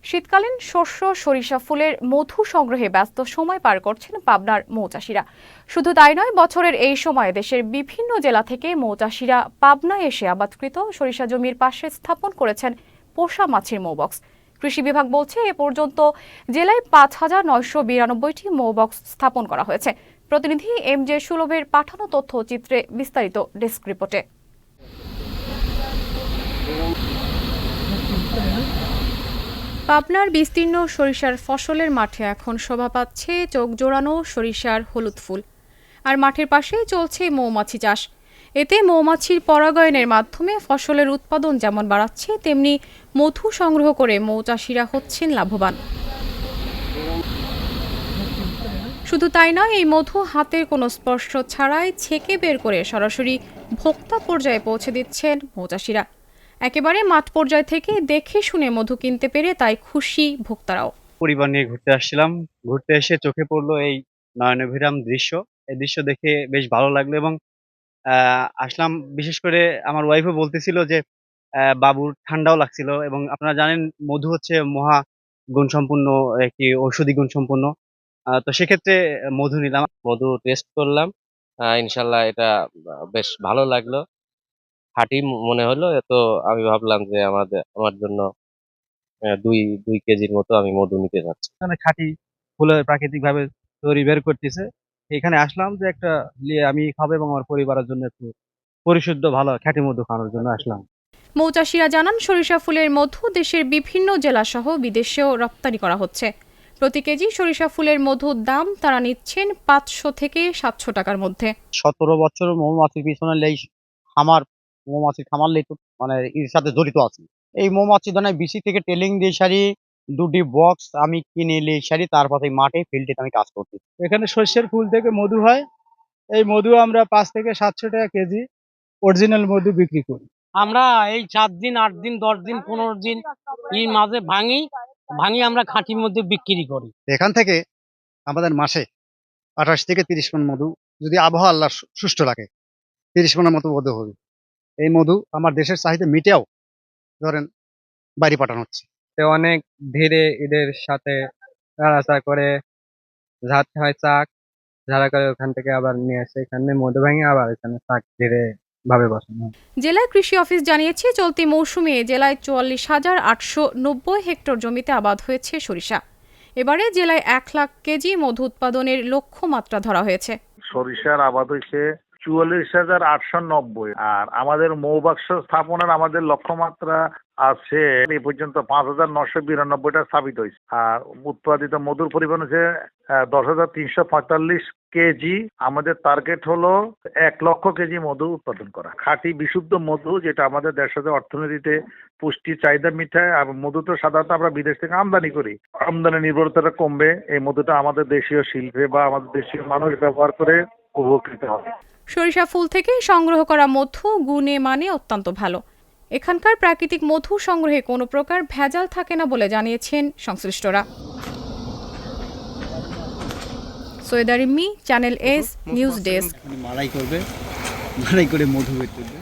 শীতকালীন শস্য সরিষা ফুলের মধু সংগ্রহে ব্যস্ত সময় পার করছেন পাবনার মৌচাষীরা। শুধু তাই নয়, বছরের এই সময়ে দেশের বিভিন্ন জেলা থেকে মৌচাষীরা পাবনায় এসে আবাদকৃত সরিষা জমির পাশে স্থাপন করেছেন পোষা মাছির মৌবক্স। কৃষি বিভাগ বলছে, এ পর্যন্ত জেলায় ৫,৯৯২টি মৌবক্স স্থাপন করা হয়েছে। প্রতিনিধি MJ সুলভের পাঠানো তথ্য চিত্রে বিস্তারিত ডেস্ক রিপোর্টে। পাবনার বিস্তীর্ণ সরিষার ফসলের মাঠে এখন শোভা পাচ্ছে চোখ জোড়ানো সরিষার হলুদ ফুল। আর মাঠের পাশেই চলছে মৌমাছি চাষ। এতে মৌমাছির পরাগায়নের মাধ্যমে ফসলের উৎপাদন যেমন বাড়াচ্ছে, তেমনি মধু সংগ্রহ করে মৌচাষীরা হচ্ছেন লাভবান। শুধু তাই নয়, এই মধু হাতের কোনো স্পর্শ ছাড়াই ছেঁকে বের করে সরাসরি ভোক্তা পর্যায়ে পৌঁছে দিচ্ছেন মৌচাষীরা। একেবারে মাঠ পর্যায় থেকে দেখে শুনে মধু কিনতে পেরে তাই খুশি ভোক্তারাও। পরিবার নিয়ে ঘুরতে আসছিলাম, ঘুরতে এসে চোখে পড়লো এই নয়নাভিরাম দৃশ্য। এই দৃশ্য দেখে বেশ ভালো লাগলো এবং আসলাম। বিশেষ করে আমার ওয়াইফও বলতেছিল যে বাবুর ঠান্ডাও লাগছিল এবং আপনারা জানেন মধু হচ্ছে মহা গুণসম্পন্ন একটি ঔষধি গুণসম্পন্ন। তো সেক্ষেত্রে মধু নিলাম। মধু টেস্ট করলাম, ইনশাল্লাহ এটা বেশ ভালো লাগলো, খাঁটি মনে হলো। তো আমি ভাবলাম যে আমার জন্য 2 কেজির মতো আমি মধু নিতে যাচ্ছি। এখানে খাঁটি ফুলে প্রাকৃতিক ভাবে তৈরি বের করতেছে। এখানে আসলাম যে একটা নিয়ে আমি খাবো এবং আমার পরিবারের জন্য একটু পরিশুদ্ধ ভালো খাঁটি মধু খাওয়ানোর জন্য আসলাম। মৌচাষীরা জানান, সরিষা ফুলের মধু দেশের বিভিন্ন জেলা সহ বিদেশেও রপ্তানি করা হচ্ছে। প্রতি কেজি সরিষা ফুলের মধুর দাম তারা নিচ্ছেন 500 থেকে 700 টাকার মধ্যে। 17 বছর মৌমাছির পিছনে মৌমাছির খামার লেই মানে এর সাথে জড়িত আছি। এই মৌমাছি দানায় বিসি থেকে টেলিং দিয়ে সারি 2টি বক্স আমি কিনে নিয়ে সারি, তারপরে মাঠে ফিল্ডে আমি কাজ করছি। এখানে সর্ষের ফুল থেকে মধু হয়। এই মধু আমরা 5 থেকে 700 টাকা কেজি অরিজিনাল মধু বিক্রি করি। আমরা এই 4 দিন 8 দিন 10 দিন 15 দিন এই মাঝে ভাঙি আমরা খাঁটির মধ্যে বিক্রি করি। এখান থেকে আমাদের মাসে 28 থেকে 30 মণ মধু, যদি আবহাওয়া আল্লাহ সুষ্ঠু রাখে, 30 মণের মতো মধু হবে। এই মধু আমার দেশের চাহিদা মিটেও ধরেন বাইরে পাঠানো হচ্ছে। অনেক ধীরে এদের সাথে নাড়াচাড়া করে ঝাড়তে হয় চাক, ঝাড়া করে ওখান থেকে আবার নিয়ে আসে এখানে মধু ভাঙে আবার এখানে চাক ধীরে ভাবে বসানো হয়। জেলা কৃষি অফিস জানিয়েছে, চলতি মৌসুমে জেলায় 44,890 হেক্টর জমিতে আবাদ হয়েছে সরিষা। এবারে জেলায় 1 লাখ কেজি মধু উৎপাদনের লক্ষ্যমাত্রা ধরা হয়েছে। সরিষার আবাদ হয়েছে 44,890, আর আমাদের মৌবাক্স স্থাপনের আমাদের লক্ষ্যমাত্রা আছে এই পর্যন্ত 5,992টা স্থাপিত হয়েছে। আর উৎপাদিত মধুর পরিমাণ হচ্ছে 10,345 কেজি। আমাদের টার্গেট হলো 1 লক্ষ কেজি মধু উৎপাদন করা, খাঁটি বিশুদ্ধ মধু, যেটা আমাদের দেশের অর্থনীতিতে পুষ্টির চাহিদা মিটায়। আর মধু তো সাধারণত আমরা বিদেশ থেকে আমদানি করি, আমদানি নির্ভরতাটা কমবে। এই মধুটা আমাদের দেশীয় শিল্পে বা আমাদের দেশীয় মানুষ ব্যবহার করে উপকৃত হবে। সরিষা ফুল থেকে সংগ্রহ করা মধু গুণে মানে অত্যন্ত ভালো। এখানকার প্রাকৃতিক মধু সংগ্রহে কোনো প্রকার ভেজাল থাকে না বলে জানিয়েছেন সংশ্লিষ্টরা। Syeda Rimmi, channel S news desk. মাড়াই করে মধু বের করবে।